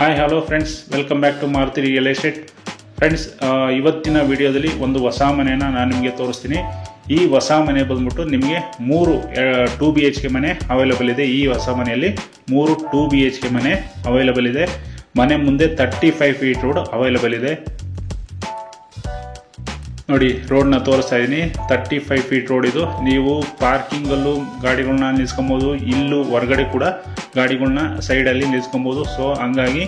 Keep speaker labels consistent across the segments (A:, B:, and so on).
A: Hi hello friends, welcome back to Maruti real estate. Friends, ಇವತ್ತಿನ ವಿಡಿಯೋದಲ್ಲಿ ಒಂದು ಹೊಸ ಮನೆಯನ್ನು ನಾನು ನಿಮಗೆ ತೋರಿಸ್ತೀನಿ. ಈ ಹೊಸ ಮನೆ ಬಂದ್ಬಿಟ್ಟು ನಿಮಗೆ 3 2 BHK ಮನೆ ಅವೈಲೇಬಲ್ ಇದೆ. ಈ ಹೊಸ ಮನೆಯಲ್ಲಿ 3 2 BHK ಮನೆ ಅವೈಲೇಬಲ್ ಇದೆ. ಮನೆ ಮುಂದೆ 35 ಫೀಟ್ ರೋಡ್ ಅವೈಲೇಬಲ್ ಇದೆ. ನೋಡಿ, ರೋಡ್ನ ತೋರಿಸ್ತಾ ಇದ್ದೀನಿ. 35 ಫೀಟ್ ರೋಡ್ ಇದು. ನೀವು ಪಾರ್ಕಿಂಗಲ್ಲೂ ಗಾಡಿಗಳನ್ನ ನಿಲ್ಸ್ಕೊಬೋದು, ಇಲ್ಲೂ ಹೊರಗಡೆ ಕೂಡ ಗಾಡಿಗಳನ್ನ ಸೈಡಲ್ಲಿ ನಿಲ್ಸ್ಕೊಬೋದು. ಸೊ ಹಂಗಾಗಿ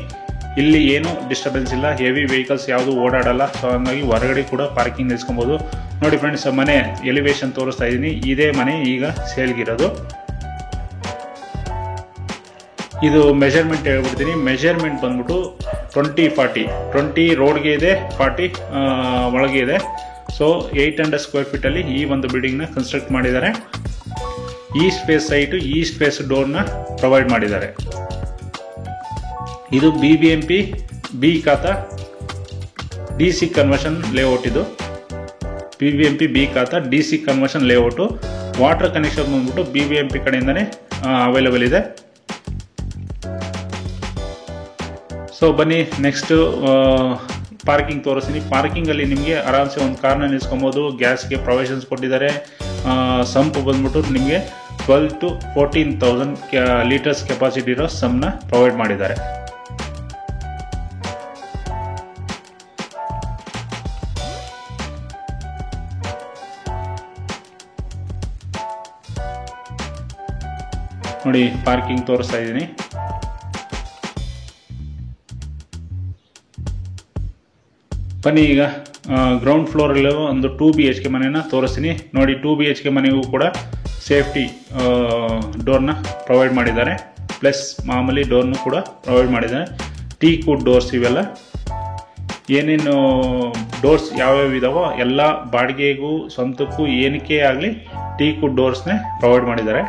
A: ಇಲ್ಲಿ ಏನು ಡಿಸ್ಟರ್ಬೆನ್ಸ್ ಇಲ್ಲ, ಹೆವಿ ವೆಹಿಕಲ್ಸ್ ಯಾವುದು ಓಡಾಡಲ್ಲ. ಸೊ ಹಂಗಾಗಿ ಹೊರಗಡೆ ಕೂಡ ಪಾರ್ಕಿಂಗ್ ನಿಲ್ಸ್ಕೊಬೋದು. ನೋಡಿ ಫ್ರೆಂಡ್ಸ್, ಮನೆ ಎಲಿವೇಶನ್ ತೋರಿಸ್ತಾ ಇದ್ದೀನಿ. ಇದೇ ಮನೆ ಈಗ ಸೇಲ್ಗಿರೋದು. ಇದು ಮೆಜರ್ಮೆಂಟ್ ಹೇಳ್ಬಿಡ್ತೀನಿ. ಮೆಜರ್ಮೆಂಟ್ ಬಂದ್ಬಿಟ್ಟು 20 ರೋಡ್ಗೆ ಇದೆ, 40 ಒಳಗೆ ಇದೆ. ಸೊ 800 ಸ್ಕ್ವೇರ್ ಫೀಟಲ್ಲಿ ಈ ಒಂದು ಬಿಲ್ಡಿಂಗ್ನ ಕನ್ಸ್ಟ್ರಕ್ಟ್ ಮಾಡಿದ್ದಾರೆ. East face site, east face ಡೋರ್ನ ಪ್ರೊವೈಡ್ ಮಾಡಿದ್ದಾರೆ. ಇದು BBMP B khata DC conversion layout. ಇದು BBMP B khata DC conversion layout. Water connection ಬಂದ್ಬಿಟ್ಟು BBMP ಕಡೆಯಿಂದನೇ ಅವೈಲೇಬಲ್ ಇದೆ. ಸೊ ಬನ್ನಿ, ನೆಕ್ಸ್ಟ್ ಪಾರ್ಕಿಂಗ್ ತೋರಿಸ್ತೀನಿ. ಪಾರ್ಕಿಂಗಲ್ಲಿ ನಿಮಗೆ ಆರಾಮ್ಸೆ ಒಂದು ಕಾರ್ನ ನಿಲ್ಸ್ಕೊಬೋದು. ಗ್ಯಾಸ್ಗೆ ಪ್ರೊವಿಷನ್ಸ್ ಕೊಟ್ಟಿದ್ದಾರೆ. ಸಂಪ್ ಬಂದ್ಬಿಟ್ಟು ನಿಮಗೆ 12,000 to 14,000 ಲೀಟರ್ಸ್ ಕೆಪಾಸಿಟಿ ಇರೋ ಸಂಪ್ನ ಪ್ರೊವೈಡ್ ಮಾಡಿದ್ದಾರೆ. ನೋಡಿ, ಪಾರ್ಕಿಂಗ್ ತೋರಿಸ್ತಾ ಇದ್ದೀನಿ. ಬನ್ನಿ, ಈಗ ಗ್ರೌಂಡ್ ಫ್ಲೋರಲ್ಲಿ ಒಂದು 2 BHK ಮನೆನ ತೋರಿಸ್ತೀನಿ. ನೋಡಿ, 2 BHK ಮನೆಗೂ ಕೂಡ ಸೇಫ್ಟಿ ಡೋರ್ನ ಪ್ರೊವೈಡ್ ಮಾಡಿದ್ದಾರೆ. ಪ್ಲಸ್ ಮಾಮೂಲಿ ಡೋರ್ನು ಕೂಡ ಪ್ರೊವೈಡ್ ಮಾಡಿದ್ದಾರೆ. ಟೀ ಕುಡ್ ಡೋರ್ಸ್ ಇವೆಲ್ಲ ಏನೇನು ಡೋರ್ಸ್ ಯಾವ್ಯಾವ ಇದಾವೋ ಎಲ್ಲ ಬಾಡಿಗೆಗೂ ಸ್ವಂತಕ್ಕೂ ಏನಕ್ಕೆ ಆಗಲಿ ಟೀ ಕುಡ್ ಡೋರ್ಸ್ನೇ ಪ್ರೊವೈಡ್ ಮಾಡಿದ್ದಾರೆ.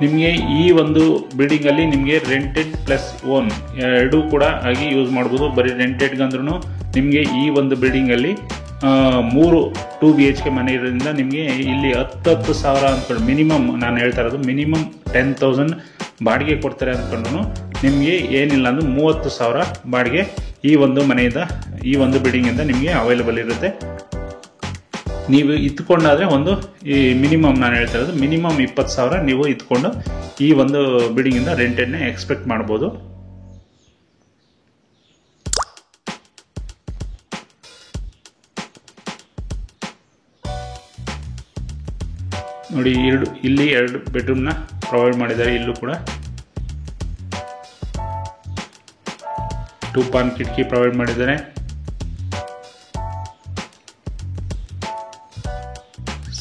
A: ನಿಮಗೆ ಈ ಒಂದು ಬಿಲ್ಡಿಂಗಲ್ಲಿ ನಿಮಗೆ ರೆಂಟೆಡ್ ಪ್ಲಸ್ ಓನ್ ಎರಡೂ ಕೂಡ ಆಗಿ ಯೂಸ್ ಮಾಡ್ಬೋದು. ಬರೀ ರೆಂಟೆಡ್ಗಂದ್ರೂ ನಿಮಗೆ ಈ ಒಂದು ಬಿಲ್ಡಿಂಗಲ್ಲಿ 3 2 BHK ಮನೆ ಇರೋದ್ರಿಂದ ನಿಮಗೆ ಇಲ್ಲಿ 10,000 ಅಂದ್ಕೊಂಡು ಮಿನಿಮಮ್, ನಾನು ಹೇಳ್ತಾ ಇರೋದು ಮಿನಿಮಮ್ 10,000 ಬಾಡಿಗೆ ಕೊಡ್ತಾರೆ ಅಂದ್ಕೊಂಡು ನಿಮಗೆ ಏನಿಲ್ಲ ಅಂದ್ರೆ 30,000 ಬಾಡಿಗೆ ಈ ಒಂದು ಮನೆಯಿಂದ, ಈ ಒಂದು ಬಿಲ್ಡಿಂಗಿಂದ ನಿಮಗೆ ಅವೈಲೇಬಲ್ ಇರುತ್ತೆ. ನೀವು ಇತ್ಕೊಂಡಾದ್ರೆ ಒಂದು ಈ ಮಿನಿಮಮ್, ನಾನು ಹೇಳ್ತಾ ಇರೋದು ಮಿನಿಮಮ್ 20,000 ನೀವು ಇತ್ಕೊಂಡು ಈ ಒಂದು ಬಿಲ್ಡಿಂಗಿಂದ ರೆಂಟೆಡ್ನ ಎಕ್ಸ್ಪೆಕ್ಟ್ ಮಾಡ್ಬೋದು. ನೋಡಿ, ಇಲ್ಲಿ 2 ಬೆಡ್ರೂಮ್ನ ಪ್ರೊವೈಡ್ ಮಾಡಿದ್ದಾರೆ. ಇಲ್ಲೂ ಕೂಡ 2 ಪಾನ್ ಕಿಟಕಿ ಪ್ರೊವೈಡ್ ಮಾಡಿದ್ದಾರೆ.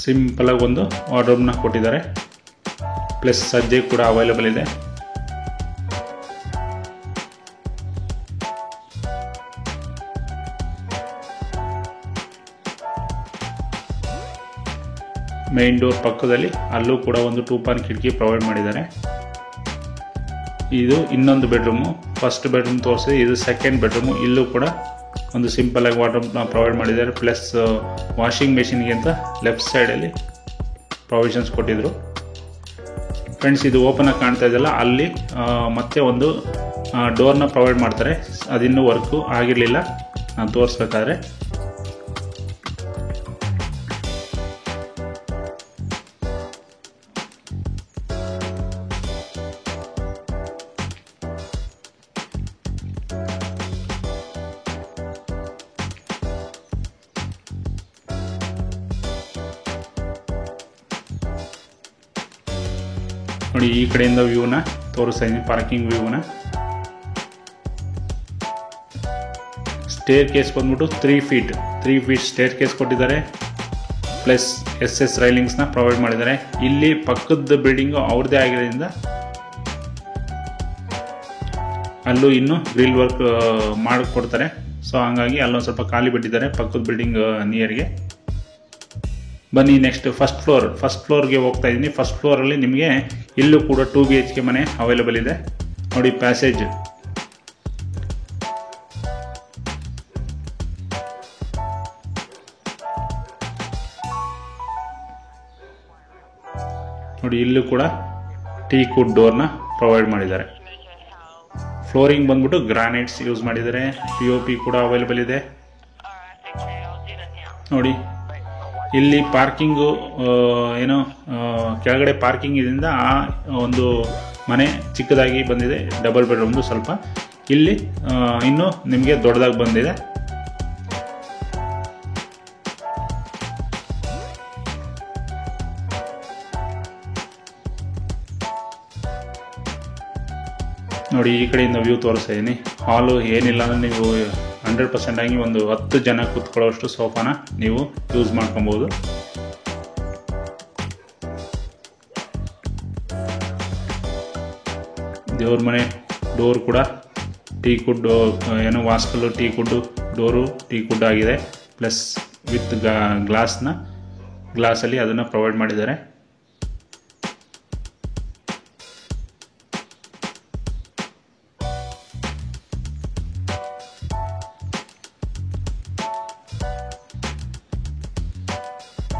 A: ಸಿಂಪಲ್ ಆಗಿ ಒಂದು ವಾರ್ಡ್ರೋಬ್ನ ಕೊಟ್ಟಿದ್ದಾರೆ. ಪ್ಲಸ್ ಸಜ್ಜೆ ಕೂಡ ಅವೈಲೇಬಲ್ ಇದೆ. ಮೇನ್ ಡೋರ್ ಪಕ್ಕದಲ್ಲಿ ಅಲ್ಲೂ ಕೂಡ ಒಂದು 2 ಪಾನ್ ಕಿಟಕಿ ಪ್ರೊವೈಡ್ ಮಾಡಿದ್ದಾರೆ. ಇದು ಇನ್ನೊಂದು ಬೆಡ್ರೂಮು. ಫಸ್ಟ್ ಬೆಡ್ರೂಮ್ ತೋರಿಸಿ, ಇದು ಸೆಕೆಂಡ್ ಬೆಡ್ರೂಮು. ಇಲ್ಲೂ ಕೂಡ ಒಂದು ಸಿಂಪಲ್ ಆಗಿ ವಾರ್ಡ್ರೋಬ್ನ ಪ್ರೊವೈಡ್ ಮಾಡಿದ್ದಾರೆ. ಪ್ಲಸ್ ವಾಷಿಂಗ್ ಮೆಷಿನ್ಗೆ ಅಂತ ಲೆಫ್ಟ್ ಸೈಡಲ್ಲಿ ಪ್ರೊವಿಷನ್ಸ್ ಕೊಟ್ಟಿದ್ರು. ಫ್ರೆಂಡ್ಸ್, ಇದು ಓಪನ್ ಆಗಿ ಕಾಣ್ತಾ ಇದೆಯಲ್ಲ, ಅಲ್ಲಿ ಮತ್ತೆ ಒಂದು ಡೋರ್ನ ಪ್ರೊವೈಡ್ ಮಾಡ್ತಾರೆ. ಅದಿನ್ನೂ ವರ್ಕು ಆಗಿರಲಿಲ್ಲ ನಾನು ತೋರಿಸ್ಬೇಕಾದ್ರೆ. ನೋಡಿ, ಈ ಕಡೆಯಿಂದ ವ್ಯೂನ ತೋರಿಸ್ತಾ ಇದ್ದೀನಿ, ಪಾರ್ಕಿಂಗ್ ವ್ಯೂನ. ಸ್ಟೇರ್ ಕೇಸ್ ಬಂದ್ಬಿಟ್ಟು 3 ಫೀಟ್ ಸ್ಟೇರ್ ಕೇಸ್ ಕೊಟ್ಟಿದ್ದಾರೆ. ಪ್ಲಸ್ SS ರೈಲಿಂಗ್ಸ್ನ ಪ್ರೊವೈಡ್ ಮಾಡಿದ್ದಾರೆ. ಇಲ್ಲಿ ಪಕ್ಕದ ಬಿಲ್ಡಿಂಗು ಅವ್ರದ್ದೇ ಆಗಿರೋದ್ರಿಂದ ಅಲ್ಲೂ ಇನ್ನೂ ಗ್ರಿಲ್ ವರ್ಕ್ ಮಾಡಿಕೊಡ್ತಾರೆ. ಸೊ ಹಂಗಾಗಿ ಅಲ್ಲೊಂದು ಸ್ವಲ್ಪ ಖಾಲಿ ಬಿಟ್ಟಿದ್ದಾರೆ ಪಕ್ಕದ ಬಿಲ್ಡಿಂಗ್ ನಿಯರ್ಗೆ. ಬನ್ನಿ ನೆಕ್ಸ್ಟ್ ಫಸ್ಟ್ ಫ್ಲೋರ್ಗೆ ಹೋಗ್ತಾ ಇದ್ದೀನಿ. ಫಸ್ಟ್ ಫ್ಲೋರಲ್ಲಿ ನಿಮಗೆ ಇಲ್ಲೂ ಕೂಡ 2 BHK ಮನೆ ಅವೈಲೇಬಲ್ ಇದೆ. ನೋಡಿ ಪ್ಯಾಸೇಜ್, ನೋಡಿ ಇಲ್ಲೂ ಕೂಡ ಟೀಕ್ ವುಡ್ ಡೋರ್ನ ಪ್ರೊವೈಡ್ ಮಾಡಿದ್ದಾರೆ. ಫ್ಲೋರಿಂಗ್ ಬಂದ್ಬಿಟ್ಟು ಗ್ರಾನೈಟ್ಸ್ ಯೂಸ್ ಮಾಡಿದ್ದಾರೆ. POP ಕೂಡ ಅವೈಲೇಬಲ್ ಇದೆ. ನೋಡಿ ಇಲ್ಲಿ ಪಾರ್ಕಿಂಗು ಏನೋ ಕೆಳಗಡೆ ಪಾರ್ಕಿಂಗ್ ಇದರಿಂದ ಆ ಒಂದು ಮನೆ ಚಿಕ್ಕದಾಗಿ ಬಂದಿದೆ. ಡಬಲ್ ಬೆಡ್ರೂಮ್ದು ಸ್ವಲ್ಪ ಇಲ್ಲಿ ಇನ್ನು ನಿಮಗೆ ದೊಡ್ಡದಾಗಿ ಬಂದಿದೆ. ನೋಡಿ ಈ ಕಡೆಯಿಂದ ವ್ಯೂ ತೋರಿಸ್ತಾ ಇದ್ದೀನಿ. ಹಾಲು ಏನಿಲ್ಲ ಅಂದರೆ ನೀವು 100% ಆಗಿ ಒಂದು 10 ಜನ ಕೂತ್ಕೊಳ್ಳೋಷ್ಟು ಸೋಫಾನ ನೀವು ಯೂಸ್ ಮಾಡ್ಕೊಬೋದು. ದೇವ್ರ ಮನೆ ಡೋರ್ ಕೂಡ ಟೀಕ್ ವುಡ್ ಏನೋ ವಾಸ್ಕಲ್ಲು teak wood door teak wood ಆಗಿದೆ. ಪ್ಲಸ್ ವಿತ್ ಗ್ಲಾಸಲ್ಲಿ ಅದನ್ನು ಪ್ರೊವೈಡ್ ಮಾಡಿದ್ದಾರೆ.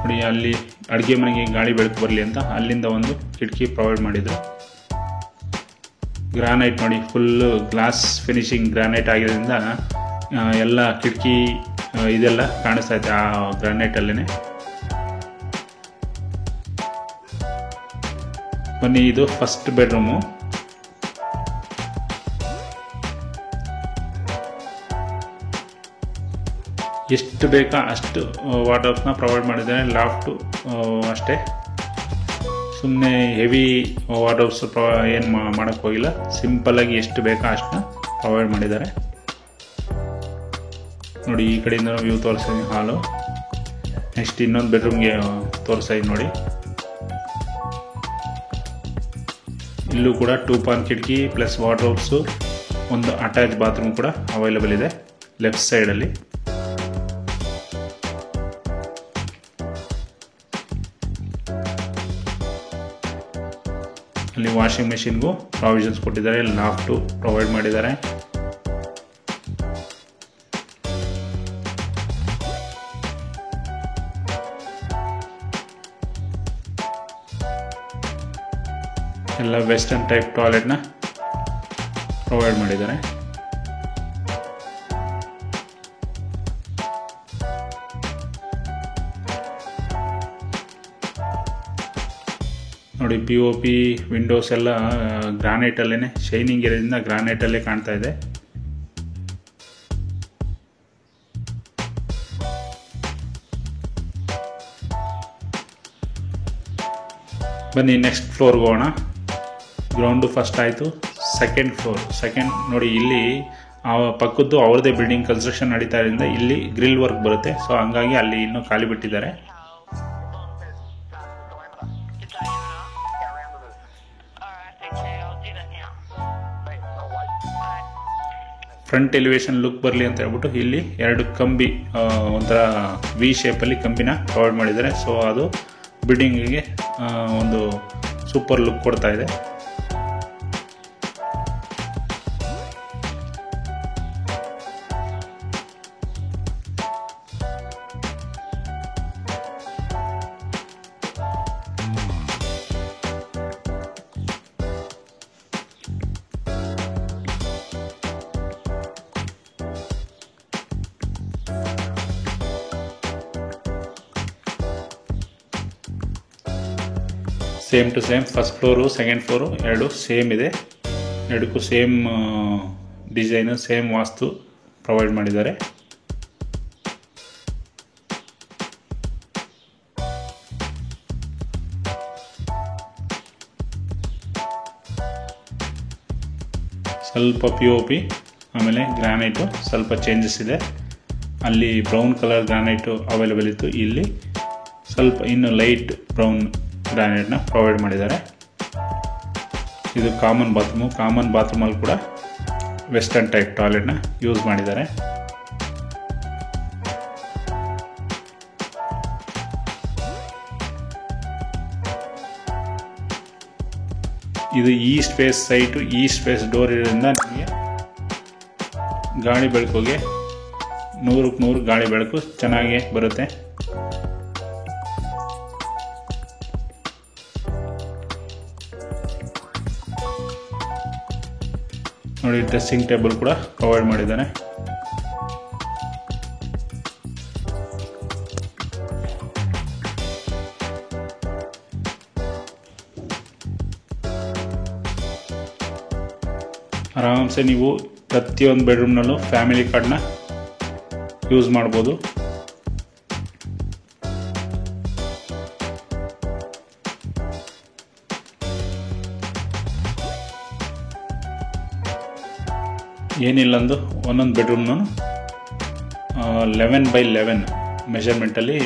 A: ನೋಡಿ ಅಲ್ಲಿ ಅಡುಗೆ ಮನೆಗೆ ಗಾಳಿ ಬೆಳಕು ಬರಲಿ ಅಂತ ಅಲ್ಲಿಂದ ಒಂದು ಕಿಟಕಿ ಪ್ರೊವೈಡ್ ಮಾಡಿದ್ರು. ಗ್ರಾನೈಟ್ ನೋಡಿ ಫುಲ್ಲು ಗ್ಲಾಸ್ ಫಿನಿಶಿಂಗ್ ಗ್ರಾನೈಟ್ ಆಗಿರೋದ್ರಿಂದ ಎಲ್ಲ ಕಿಟಕಿ ಇದೆಲ್ಲ ಕಾಣಿಸ್ತಾ ಇದೆ ಆ ಗ್ರಾನೈಟಲ್ಲೇ. ಬನ್ನಿ ಇದು ಫಸ್ಟ್ ಬೆಡ್ರೂಮು. ಎಷ್ಟು ಬೇಕಾ ಅಷ್ಟು ವಾರ್ಡ್ರೋಬ್ಸ್ನ ಪ್ರೊವೈಡ್ ಮಾಡಿದ್ದಾರೆ. ಲಾಫ್ಟು ಅಷ್ಟೇ, ಸುಮ್ಮನೆ ಹೆವಿ ವಾರ್ಡ್ರೋಬ್ಸ್ ಏನು ಮಾಡೋಕ್ಕೆ ಹೋಗಿಲ್ಲ. ಸಿಂಪಲ್ಲಾಗಿ ಎಷ್ಟು ಬೇಕಾ ಅಷ್ಟನ್ನ ಪ್ರೊವೈಡ್ ಮಾಡಿದ್ದಾರೆ. ನೋಡಿ ಈ ಕಡೆಯಿಂದ ವ್ಯೂ ತೋರಿಸ್ತೀನಿ ಹಾಲು. ನೆಕ್ಸ್ಟ್ ಇನ್ನೊಂದು ಬೆಡ್ರೂಮ್ಗೆ ತೋರಿಸ್ತಾ ಇದ್ದೀನಿ ನೋಡಿ. ಇಲ್ಲೂ ಕೂಡ 2 ಪಾನ್ ಕಿಟಕಿ ಪ್ಲಸ್ ವಾರ್ಡ್ರೋಬ್ಸು, ಒಂದು ಅಟ್ಯಾಚ್ ಬಾತ್ರೂಮ್ ಕೂಡ ಅವೈಲೇಬಲ್ ಇದೆ ಲೆಫ್ಟ್ ಸೈಡಲ್ಲಿ. ಅಲ್ಲಿ ವಾಷಿಂಗ್ ಮೆಷಿನ್ಗೂ ಪ್ರಾವಿಷನ್ಸ್ ಕೊಟ್ಟಿದ್ದಾರೆ. ಲಾಫ್ಟು ಪ್ರೊವೈಡ್ ಮಾಡಿದ್ದಾರೆ. ಎಲ್ಲ ವೆಸ್ಟರ್ನ್ ಟೈಪ್ ಟಾಯ್ಲೆಟ್ನ ಪ್ರೊವೈಡ್ ಮಾಡಿದ್ದಾರೆ. ನೋಡಿ POP ವಿಂಡೋಸ್ ಎಲ್ಲ ಗ್ರಾನೈಟಲ್ಲೇ ಶೈನಿಂಗ್ ಇರೋದ್ರಿಂದ ಗ್ರಾನೈಟಲ್ಲೇ ಕಾಣ್ತಾ ಇದೆ. ಬನ್ನಿ ನೆಕ್ಸ್ಟ್ ಫ್ಲೋರ್ಗೆ ಹೋಗೋಣ. ಗ್ರೌಂಡು ಫಸ್ಟ್ ಆಯಿತು. ಸೆಕೆಂಡ್ ನೋಡಿ ಇಲ್ಲಿ ಆ ಪಕ್ಕದ್ದು ಅವ್ರದ್ದೇ ಬಿಲ್ಡಿಂಗ್ ಕನ್ಸ್ಟ್ರಕ್ಷನ್ ನಡೀತಾ ಇರೋದ್ರಿಂದ ಇಲ್ಲಿ ಗ್ರಿಲ್ ವರ್ಕ್ ಬರುತ್ತೆ. ಸೊ ಹಂಗಾಗಿ ಅಲ್ಲಿ ಇನ್ನೂ ಖಾಲಿ ಬಿಟ್ಟಿದ್ದಾರೆ. ಫ್ರಂಟ್ ಎಲಿವೇಶನ್ ಲುಕ್ ಬರಲಿ ಅಂತ ಹೇಳ್ಬಿಟ್ಟು ಇಲ್ಲಿ 2 ಕಂಬಿ ಒಂಥರ ವಿ ಶೇಪಲ್ಲಿ ಕಂಬಿನ ಪ್ರೊವೈಡ್ ಮಾಡಿದ್ದಾರೆ. ಸೊ ಅದು ಬಿಲ್ಡಿಂಗಿಗೆ ಒಂದು ಸೂಪರ್ ಲುಕ್ ಕೊಡ್ತಾ ಇದೆ. Same to same first floor second floor ಎರಡು ಸೇಮ್ ಇದೆ. ಎರಡಕ್ಕೂ same design same vastu provide ಮಾಡಿದ್ದಾರೆ. ಸ್ವಲ್ಪ POP ಆಮೇಲೆ ಗ್ರಾನೈಟು ಸ್ವಲ್ಪ ಚೇಂಜಸ್ ಇದೆ. ಅಲ್ಲಿ ಬ್ರೌನ್ ಕಲರ್ ಗ್ರಾನೈಟು ಅವೈಲೇಬಲ್ ಇತ್ತು. ಇಲ್ಲಿ ಸ್ವಲ್ಪ ಇನ್ನು ಲೈಟ್ ಬ್ರೌನ್ ಗ್ರಾನೈಟ್ನ ಪ್ರೊವೈಡ್ ಮಾಡಿದ್ದಾರೆ. ಇದು ಕಾಮನ್ ಬಾತ್ರೂಮಲ್ಲಿ ಕೂಡ ವೆಸ್ಟರ್ನ್ ಟೈಪ್ ಟಾಯ್ಲೆಟ್ನ ಯೂಸ್ ಮಾಡಿದ್ದಾರೆ. ಇದು east face site, east face door ಇರೋದ್ರಿಂದ ನಿಮಗೆ ಗಾಳಿ ಬೆಳಕಿಗೆ 100ಕ್ಕೆ 100 ಗಾಳಿ ಬೆಳಕು ಚೆನ್ನಾಗಿ ಬರುತ್ತೆ. ನೋಡಿ, ಡ್ರೆಸ್ಸಿಂಗ್ ಟೇಬಲ್ ಕೂಡ ಪ್ರೊವೈಡ್ ಮಾಡಿದ್ದಾರೆ. ಆರಾಮ್ಸೆ ನೀವು ಪ್ರತಿಯೊಂದು ಬೆಡ್ರೂಮ್ನಲ್ಲೂ ಫ್ಯಾಮಿಲಿ ಕಾರ್ಡ್ನ ಯೂಸ್ ಮಾಡ್ಬೋದು. ಏನಿಲ್ಲಂದು ಒಂದೊಂದು ಬೆಡ್ರೂಮ್ನು 11x11 ಮೆಷರ್ಮೆಂಟಲ್ಲಿ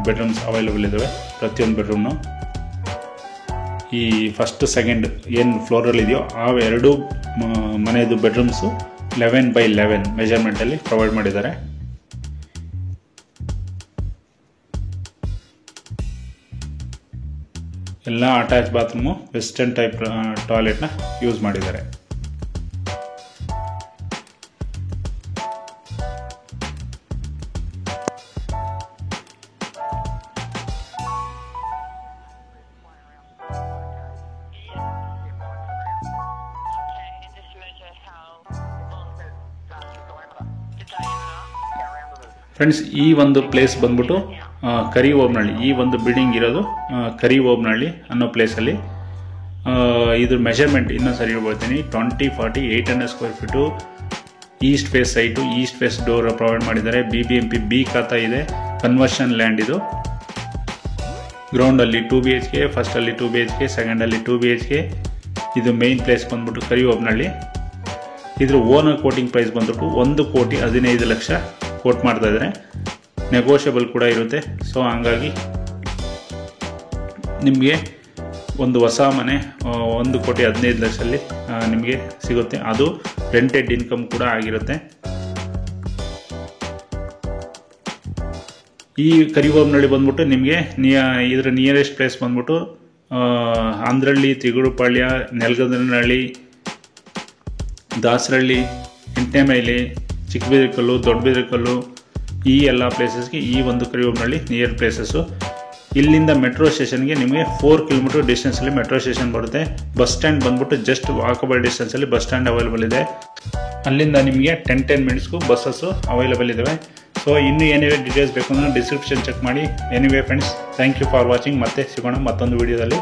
A: ಬೆಡ್ರೂಮ್ಸ್ ಅವೈಲೇಬಲ್ ಇದ್ದಾವೆ. ಪ್ರತಿಯೊಂದು ಬೆಡ್ರೂಮ್ನು ಈ ಫಸ್ಟ್ ಸೆಕೆಂಡ್ ಏನು ಫ್ಲೋರಲ್ಲಿ ಇದೆಯೋ ಆ ಎರಡು ಮನೆಯದು ಬೆಡ್ರೂಮ್ಸು 11x11 ಮೆಷರ್ಮೆಂಟಲ್ಲಿ ಪ್ರೊವೈಡ್ ಮಾಡಿದ್ದಾರೆ. ಎಲ್ಲ ಅಟ್ಯಾಚ್ ಬಾತ್ರೂಮು ವೆಸ್ಟರ್ನ್ ಟೈಪ್ ಟಾಯ್ಲೆಟ್ನ ಯೂಸ್ ಮಾಡಿದ್ದಾರೆ. ಫ್ರೆಂಡ್ಸ್, ಈ ಒಂದು ಪ್ಲೇಸ್ ಬಂದ್ಬಿಟ್ಟು ಕರಿಓಬನಹಳ್ಳಿ. ಈ ಒಂದು ಬಿಲ್ಡಿಂಗ್ ಇರೋದು ಕರಿಓಬನಹಳ್ಳಿ ಅನ್ನೋ ಪ್ಲೇಸಲ್ಲಿ. ಇದ್ರ ಮೆಷರ್ಮೆಂಟ್ ಇನ್ನೊಂದು ಸರಿ ಹೇಳ್ಬೋತೀನಿ. 2040 800 square feet, east face site, east face door provide ಮಾಡಿದ್ದಾರೆ. BBMP B ಖಾತಾ ಇದೆ. ಕನ್ವರ್ಷನ್ ಲ್ಯಾಂಡ್ ಇದು. ಗ್ರೌಂಡಲ್ಲಿ 2 BHK, ಫಸ್ಟಲ್ಲಿ 2 BHK, ಸೆಕೆಂಡಲ್ಲಿ 2 BHK. ಇದು ಮೇನ್ ಪ್ಲೇಸ್ ಬಂದ್ಬಿಟ್ಟು ಕರಿಓಬನಹಳ್ಳಿ. ಇದ್ರ ಓನರ್ ಕೋಟಿಂಗ್ ಪ್ರೈಸ್ ಬಂದ್ಬಿಟ್ಟು 1,15,00,000 ಕೋಟ್ ಮಾಡ್ತಾ ಇದ್ದಾರೆ. ನೆಗೋಷಿಯಬಲ್ ಕೂಡ ಇರುತ್ತೆ. ಸೊ ಹಂಗಾಗಿ ನಿಮಗೆ ಒಂದು ಹೊಸ ಮನೆ 1,15,00,000 ನಿಮಗೆ ಸಿಗುತ್ತೆ. ಅದು ರೆಂಟೆಡ್ ಇನ್ಕಮ್ ಕೂಡ ಆಗಿರುತ್ತೆ. ಈ ಕರಿಓಬನಹಳ್ಳಿ ಬಂದ್ಬಿಟ್ಟು ನಿಮಗೆ ಇದರ ನಿಯರೆಸ್ಟ್ ಪ್ಲೇಸ್ ಬಂದ್ಬಿಟ್ಟು ಆಂಧ್ರಹಳ್ಳಿ, ತಿಗುಡುಪಾಳ್ಯ, ನೆಲಗದನಹಳ್ಳಿ, ದಾಸರಹಳ್ಳಿ, ಇಂಟೆಮೈಲಿ, ಚಿಕ್ಕಬಿದರಕಲ್ಲು, ದೊಡ್ಡಬಿದರಕಲ್ಲು, ಈ ಎಲ್ಲ ಪ್ಲೇಸಸ್ಗೆ ಈ ಒಂದು ಕರಿಓಬನಹಳ್ಳಿ ನಿಯರ್ ಪ್ಲೇಸಸ್ಸು. ಇಲ್ಲಿಂದ ಮೆಟ್ರೋ ಸ್ಟೇಷನ್ಗೆ ನಿಮಗೆ 4 ಕಿಲೋಮೀಟರ್ ಡಿಸ್ಟೆನ್ಸಲ್ಲಿ ಮೆಟ್ರೋ ಸ್ಟೇಷನ್ ಬರುತ್ತೆ. ಬಸ್ ಸ್ಟ್ಯಾಂಡ್ ಬಂದ್ಬಿಟ್ಟು ಜಸ್ಟ್ ವಾಕಬಲ್ ಡಿಸ್ಟೆನ್ಸಲ್ಲಿ ಬಸ್ ಸ್ಟ್ಯಾಂಡ್ ಅವೈಲೇಬಲ್ ಇದೆ. ಅಲ್ಲಿಂದ ನಿಮಗೆ 10 ಮಿನಿಟ್ಸ್ಗೂ ಬಸ್ಸಸ್ಸು ಅವೈಲೇಬಲ್ ಇದ್ದಾವೆ. ಸೊ ಇನ್ನೂ ಏನಿವೆ ಡೀಟೇಲ್ಸ್ ಬೇಕು ಅಂದರೆ ಡಿಸ್ಕ್ರಿಪ್ಷನ್ ಚೆಕ್ ಮಾಡಿ. Anyway friends, thank you for watching. ಮತ್ತೆ ಸಿಗೋಣ ಮತ್ತೊಂದು ವಿಡಿಯೋದಲ್ಲಿ.